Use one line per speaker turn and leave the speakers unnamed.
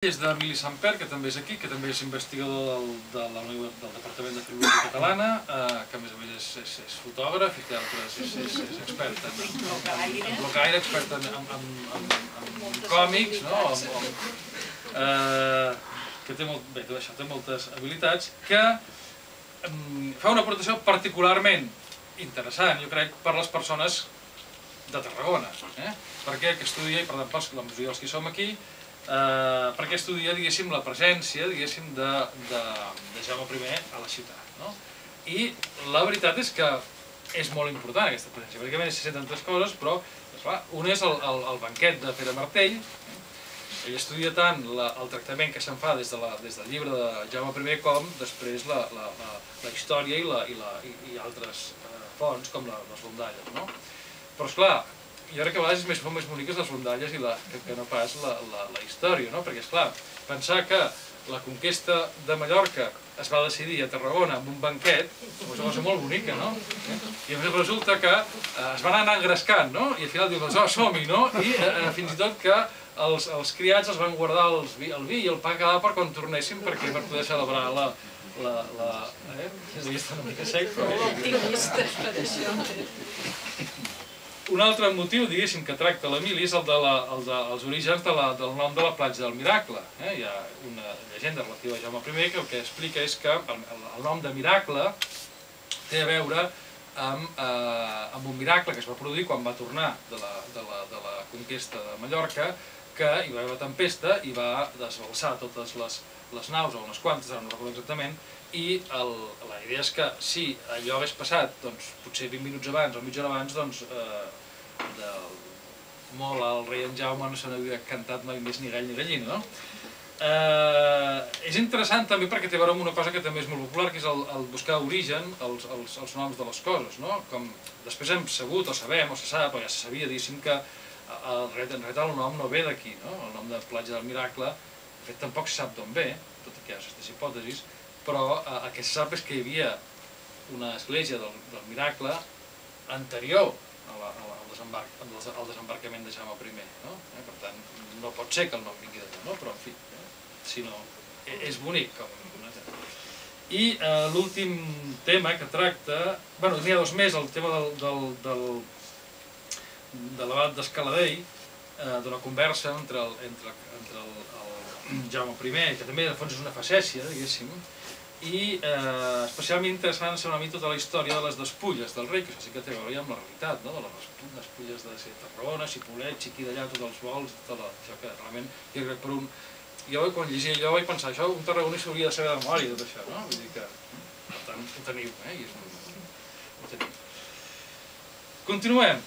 És d'Emili Samper, que també és aquí, que també és investigador del Departament de Filologia Catalana, que a més és fotògraf i que és expert en blocaire, expert en còmics, que té moltes habilitats, que fa una aportació particularment interessant, jo crec, per les persones de Tarragona, perquè estudia, i per tant, la majoria dels que som aquí, perquè estudia, diguéssim, la presència, diguéssim, de Jaume I a la ciutat. I la veritat és que és molt important aquesta presència, perquè a més se senten tres coses, però un és el banquet de Pere Martell. Ell estudia tant el tractament que se'n fa des del llibre de Jaume I com després la història i altres fonts com les rondalles. Però, esclar, jo crec que a vegades són més boniques les rondalles que no pas la història, perquè, esclar, pensar que la conquesta de Mallorca es va decidir a Tarragona amb un banquet és una cosa molt bonica, no? I a més resulta que es van anar engrescant, no? I al final diuen, som-hi, no? I fins i tot que els criats els van guardar el vi i el pa quedava per quan tornessin per poder celebrar està una mica sec, però...
Optimistes per això.
Un altre motiu, diguéssim, que tracta l'Emili és el dels orígens del nom de la platja del Miracle. Hi ha una llegenda relativa a Jaume I que el que explica és que el nom de Miracle té a veure amb un miracle que es va produir quan va tornar de la conquesta de Mallorca, que hi va haver una tempesta i va desbalsar totes les naus, o unes quantes, no recordo exactament, i la idea és que si allò hagués passat potser 20 minuts abans o mitja hora abans, doncs molt al rei en Jaume no se n'havia cantat mai més ni gall ni gallina, no? És interessant també perquè té a veure amb una cosa que també és molt popular, que és el buscar origen als noms de les coses, no? Com després hem sabut, o sabem, o se sap, o ja se sabia, diguéssim, que en realitat el nom no ve d'aquí, no? El nom de Platja del Miracle, de fet tampoc se sap d'on ve, tot i que hi ha aquestes hipòtesis, però el que se sap és que hi havia una església del Miracle anterior al desembarcament de Jaume I, no? Per tant, no pot ser que el nom vingui d'allà, no? Però, en fi, si no, és bonic. I l'últim tema que tracta... Bé, n'hi ha dos més, el tema de l'abat d'Escaladei, d'una conversa entre el Jaume I, que també de fons és una facècia, diguéssim, i especialment interessant és una mica tota la història de les despulles del rei, que això sí que té a veure amb la realitat, de les despulles de Tarragona, Cipollet, Xiqui d'allà, tots els vols, això que realment, jo crec per un... Jo quan llegia allò vaig pensar, això un tarragoní s'hauria de saber de memòria, tot això, no? Vull dir que, per tant, ho teniu, ho teniu. Continuem,